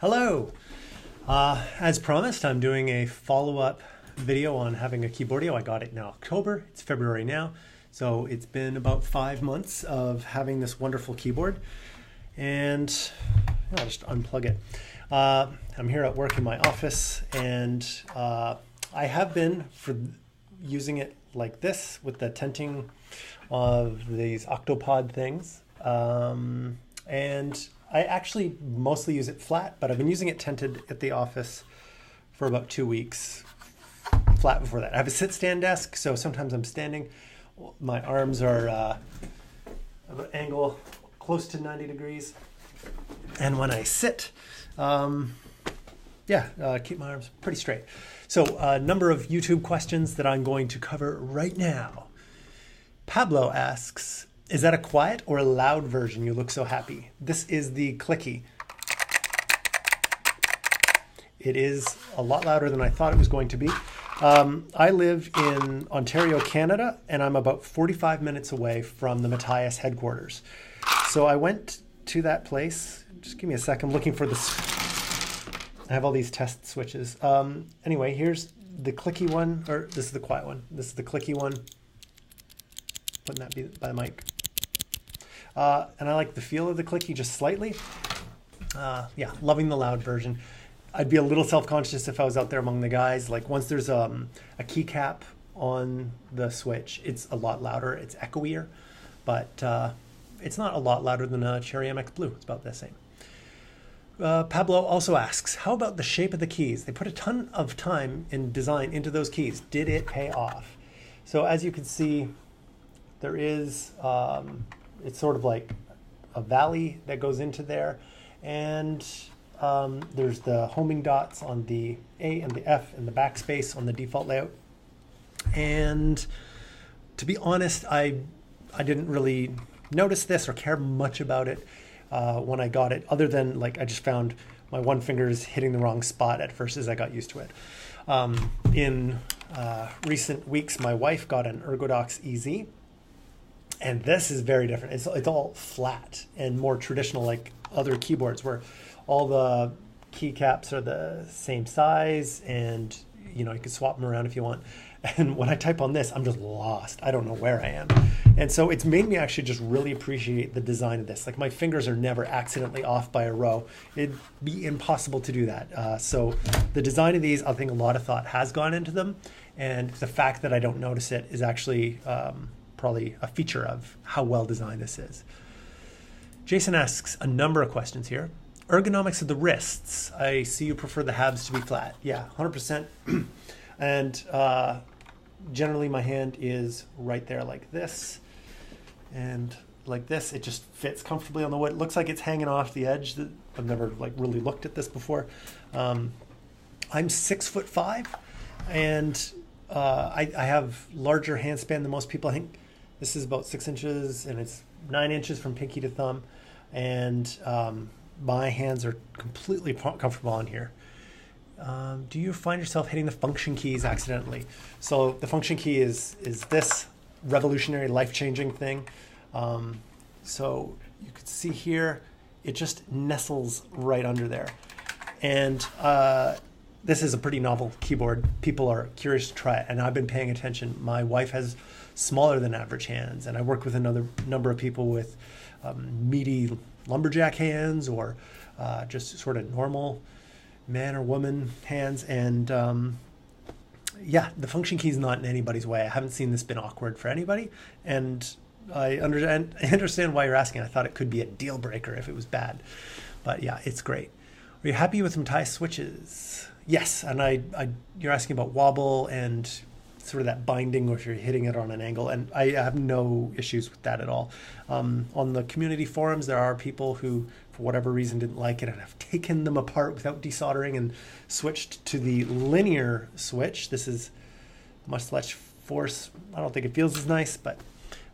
Hello! As promised, I'm doing a follow-up video on having a Keyboardio. I got it in October. It's February now. So it's been about 5 months of having this wonderful keyboard. And I'll just unplug it. I'm here at work in my office, and I have been using it like this with the tenting of these octopod things. And I actually mostly use it flat, but I've been using it tented at the office for about 2 weeks. Flat before that. I have a sit-stand desk, so sometimes I'm standing. My arms are at an angle close to 90 degrees. And when I sit, keep my arms pretty straight. So a number of YouTube questions that I'm going to cover right now. Pablo asks, is that a quiet or a loud version? You look so happy. This is the Clicky. It is a lot louder than I thought it was going to be. I live in Ontario, Canada, and I'm about 45 minutes away from the Matthias headquarters. So I went to that place. Just give me a second. I'm looking for this. I have all these test switches. Anyway, here's the Clicky one, or this is the quiet one. This is the Clicky one. Wouldn't that be by the mic? And I like the feel of the Clicky just slightly. Loving the loud version. I'd be a little self-conscious if I was out there among the guys. Like once there's a keycap on the switch, it's a lot louder. It's echoier, but it's not a lot louder than a Cherry MX Blue. It's about the same. Pablo also asks, how about the shape of the keys? They put a ton of time in design into those keys. Did it pay off? So as you can see, there is, it's sort of like a valley that goes into there. And there's the homing dots on the A and the F and the backspace on the default layout. And to be honest, I didn't really notice this or care much about it when I got it, other than like I just found my one finger is hitting the wrong spot at first as I got used to it. In recent weeks, my wife got an Ergonomics EZ, and this is very different. It's all flat and more traditional, like other keyboards where all the keycaps are the same size, and you can swap them around if you want. And when I type on this, I'm just lost. I don't know where I am. And so it's made me actually just really appreciate the design of this. Like my fingers are never accidentally off by a row. It'd be impossible to do that. So the design of these, I think a lot of thought has gone into them. And the fact that I don't notice it is actually probably a feature of how well designed this is. Jason asks a number of questions here. Ergonomics of the wrists. I see you prefer the halves to be flat. Yeah, 100%. And generally my hand is right there like this. And like this, it just fits comfortably on the wood. It looks like it's hanging off the edge. I've never like really looked at this before. I'm 6'5", and I have larger hand span than most people. I think this is about 6 inches, and it's 9 inches from pinky to thumb. And my hands are completely comfortable on here. Do you find yourself hitting the function keys accidentally? So the function key is this revolutionary, life-changing thing. So you can see here, it just nestles right under there. And this is a pretty novel keyboard. People are curious to try it, and I've been paying attention. My wife has smaller than average hands, and I work with another number of people with meaty lumberjack hands, or just sort of normal man or woman hands. And the function key is not in anybody's way. I haven't seen this been awkward for anybody, and I understand why you're asking. I thought it could be a deal breaker if it was bad, but yeah, it's great. Are you happy with Matthias switches? Yes, and you're asking about wobble and sort of that binding, or if you're hitting it on an angle, and I have no issues with that at all. On the community forums, there are people who, for whatever reason, didn't like it and have taken them apart without desoldering and switched to the linear switch. This is much less force. I don't think it feels as nice, but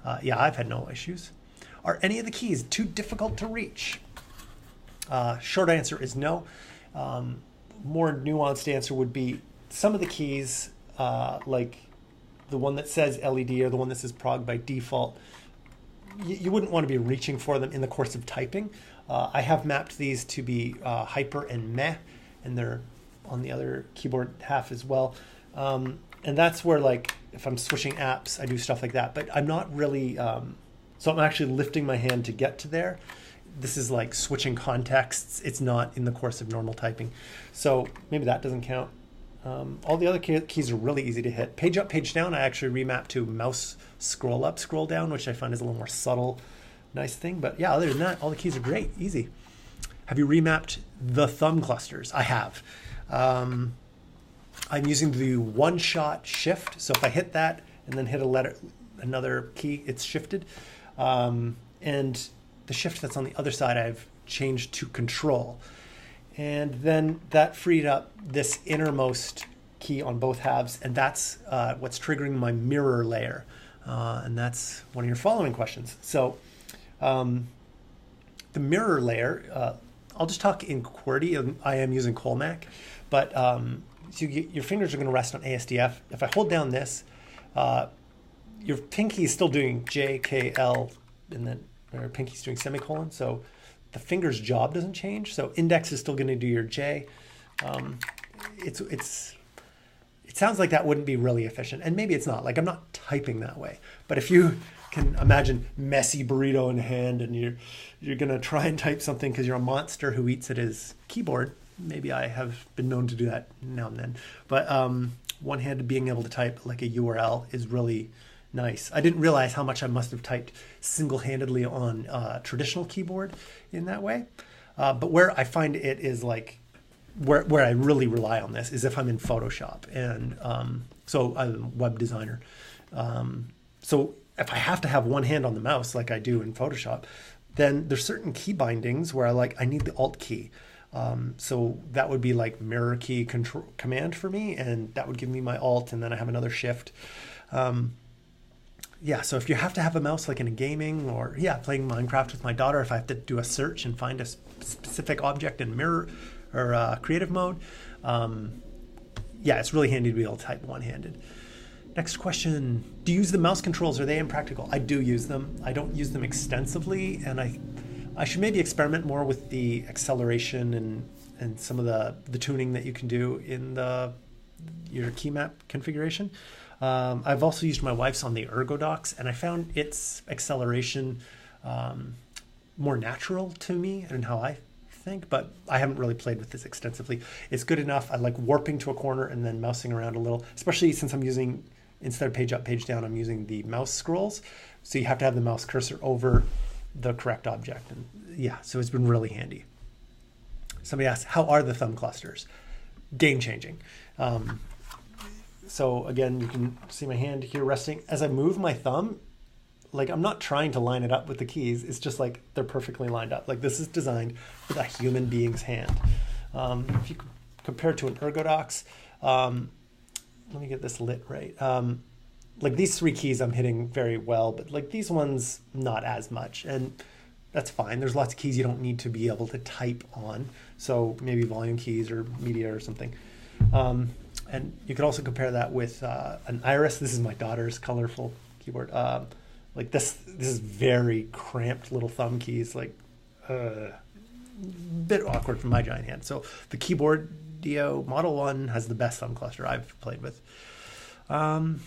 I've had no issues. Are any of the keys too difficult to reach? Short answer is no. More nuanced answer would be some of the keys, like the one that says LED or the one that says prog by default, you wouldn't want to be reaching for them in the course of typing. I have mapped these to be hyper and meh, and they're on the other keyboard half as well. And that's where, like, if I'm switching apps, I do stuff like that. But I'm not really, so I'm actually lifting my hand to get to there. This is like switching contexts. It's not in the course of normal typing. So maybe that doesn't count. All the other keys are really easy to hit. Page up, page down, I actually remap to mouse scroll up, scroll down, which I find is a little more subtle, nice thing. But yeah, other than that, all the keys are great, easy. Have you remapped the thumb clusters? I have. I'm using the one-shot shift. So if I hit that and then hit another key, it's shifted. And the shift that's on the other side, I've changed to control. And then that freed up this innermost key on both halves, and that's what's triggering my mirror layer. And that's one of your following questions. So the mirror layer, I'll just talk in QWERTY. I am using Colmac, but so your fingers are going to rest on ASDF. If I hold down this, your pinky is still doing JKL, and then your pinky's doing semicolon. So the finger's job doesn't change. So index is still going to do your J. It sounds like that wouldn't be really efficient, and maybe it's not. Like, I'm not typing that way. But if you can imagine messy burrito in hand, and you're going to try and type something because you're a monster who eats at his keyboard. Maybe I have been known to do that now and then. But one-handed being able to type like a URL is really nice. I didn't realize how much I must have typed single-handedly on traditional keyboard in that way. But where I find it is like, where I really rely on this is if I'm in Photoshop. And so I'm a web designer. So if I have to have one hand on the mouse like I do in Photoshop, then there's certain key bindings where I need the Alt key. So that would be like mirror key control command for me, and that would give me my Alt, and then I have another shift. Yeah, so if you have to have a mouse like in a gaming, or playing Minecraft with my daughter, if I have to do a search and find a specific object in mirror or creative mode, it's really handy to be able to type one-handed. Next question, do you use the mouse controls? Are they impractical? I do use them. I don't use them extensively, and I should maybe experiment more with the acceleration and some of the tuning that you can do in your key map configuration. I've also used my wife's on the Ergonomics, and I found its acceleration more natural to me and how I think, but I haven't really played with this extensively. It's good enough. I like warping to a corner and then mousing around a little, especially since I'm using, instead of page up, page down, I'm using the mouse scrolls. So you have to have the mouse cursor over the correct object. And so it's been really handy. Somebody asked, how are the thumb clusters? Game changing. So again, you can see my hand here resting. As I move my thumb, like, I'm not trying to line it up with the keys. It's just like they're perfectly lined up. Like, this is designed with a human being's hand. If you compare it to an Ergonomics, let me get this lit right. Like, these three keys I'm hitting very well, but like these ones, not as much. And that's fine. There's lots of keys you don't need to be able to type on. So maybe volume keys or media or something. And you could also compare that with an Iris. This is my daughter's colorful keyboard. Like this is very cramped little thumb keys, like a bit awkward for my giant hand. So the Keyboardio Model 1 has the best thumb cluster I've played with. Another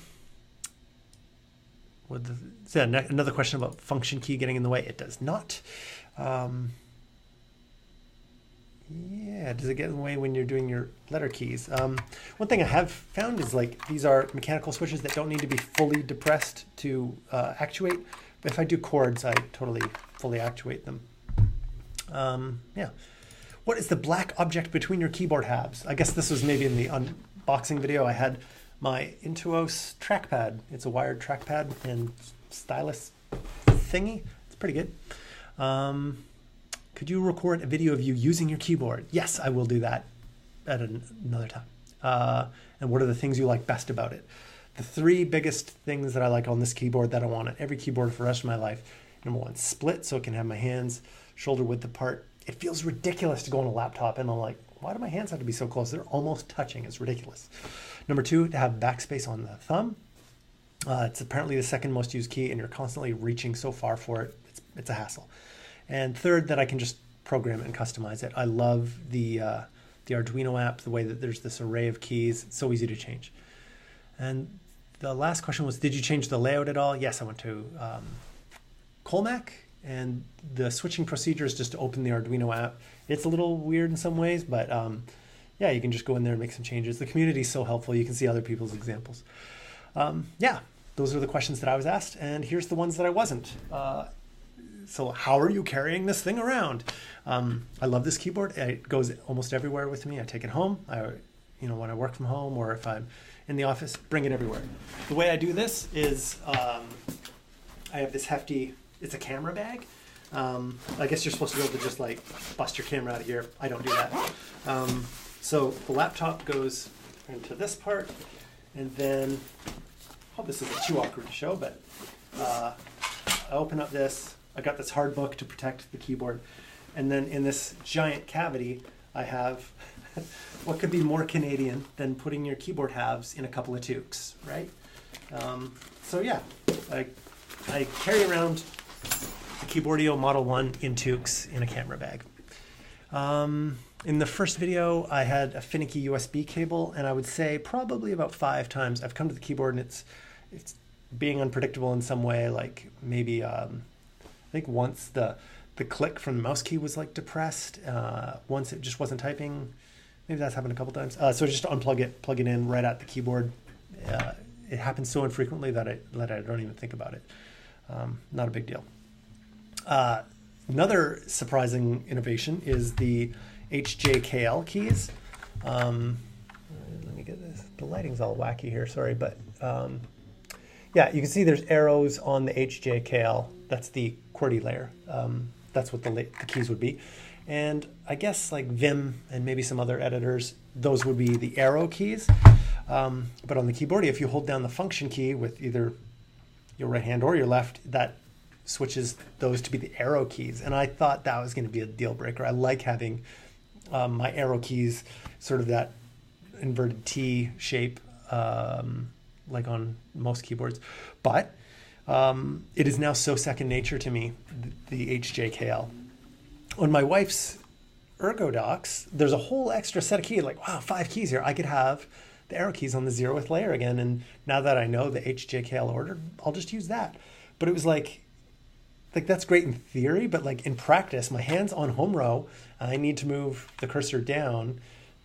question about function key getting in the way. It does not. Does it get in the way when you're doing your letter keys? One thing I have found is, like, these are mechanical switches that don't need to be fully depressed to actuate. But if I do chords, I totally fully actuate them. What is the black object between your keyboard halves? I guess this was maybe in the unboxing video. I had my Intuos trackpad. It's a wired trackpad and stylus thingy. It's pretty good. Could you record a video of you using your keyboard? Yes, I will do that at another time. And what are the things you like best about it? The three biggest things that I like on this keyboard that I want on every keyboard for the rest of my life. Number one, split, so it can have my hands shoulder width apart. It feels ridiculous to go on a laptop, and I'm like, why do my hands have to be so close? They're almost touching. It's ridiculous. Number two, to have backspace on the thumb. It's apparently the second most used key, and you're constantly reaching so far for it. It's a hassle. And third, that I can just program it and customize it. I love the Arduino app, the way that there's this array of keys. It's so easy to change. And the last question was, did you change the layout at all? Yes, I went to Colmac, and the switching procedure is just to open the Arduino app. It's a little weird in some ways, but yeah, you can just go in there and make some changes. The community is so helpful. You can see other people's examples. Yeah, those are the questions that I was asked, and here's the ones that I wasn't. So how are you carrying this thing around? I love this keyboard. It goes almost everywhere with me. I take it home. When I work from home or if I'm in the office, bring it everywhere. The way I do this is I have this hefty, it's a camera bag. I guess you're supposed to be able to just like bust your camera out of here. I don't do that. So the laptop goes into this part, and then, oh, this is too awkward to show, but I open up this. I got this hard book to protect the keyboard. And then in this giant cavity, I have what could be more Canadian than putting your keyboard halves in a couple of toques, right? So yeah, I carry around the Keyboardio Model 1 in toques in a camera bag. In the first video, I had a finicky USB cable, and I would say probably about 5 times I've come to the keyboard and it's being unpredictable in some way, like maybe I think once the click from the mouse key was like depressed. Once it just wasn't typing. Maybe that's happened a couple times. So just to unplug it, plug it in right at the keyboard. It happens so infrequently that I don't even think about it. Not a big deal. Another surprising innovation is the HJKL keys. Let me get this. The lighting's all wacky here, sorry, but yeah, you can see there's arrows on the HJKL. That's the QWERTY layer. That's what the keys would be. And I guess like Vim and maybe some other editors, those would be the arrow keys. But on the Keyboardio, if you hold down the function key with either your right hand or your left, that switches those to be the arrow keys. And I thought that was going to be a deal breaker. I like having my arrow keys sort of that inverted T shape, like on most keyboards. But it is now so second nature to me, the HJKL. On my wife's Ergodocs, there's a whole extra set of keys, like, wow, 5 keys here. I could have the arrow keys on the 0th layer again, and now that I know the HJKL order, I'll just use that. But it was like that's great in theory, but like in practice, my hand's on home row, I need to move the cursor down.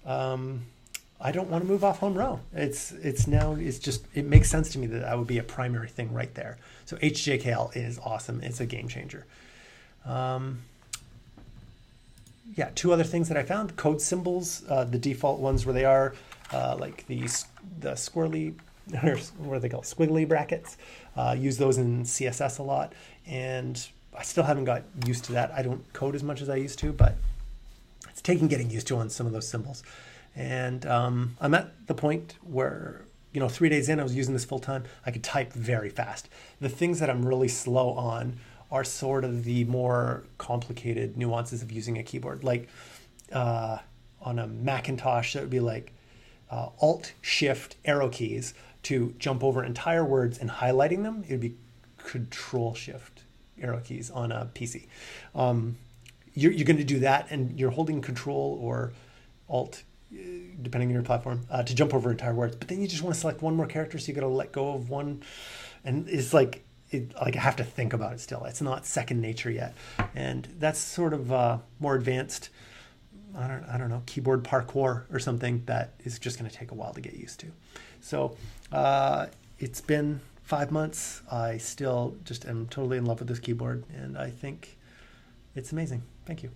I don't want to move off home row. It makes sense to me that would be a primary thing right there. So HJKL is awesome. It's a game changer. Yeah, 2 other things that I found: code symbols, the default ones where they are, like the squirrely, or what are they called, squiggly brackets. Use those in CSS a lot, and I still haven't got used to that. I don't code as much as I used to, but it's taking getting used to on some of those symbols. And I'm at the point where, 3 days in, I was using this full time. I could type very fast. The things that I'm really slow on are sort of the more complicated nuances of using a keyboard. Like on a Macintosh, that would be like Alt, Shift, arrow keys to jump over entire words and highlighting them. It would be Control, Shift, arrow keys on a PC. You're going to do that, and you're holding Control or Alt, depending on your platform, to jump over entire words. But then you just want to select one more character, so you got to let go of one, and it's like I have to think about it still. It's not second nature yet, and that's sort of more advanced. I don't know, keyboard parkour or something that is just going to take a while to get used to. So it's been 5 months. I still just am totally in love with this keyboard, and I think it's amazing. Thank you.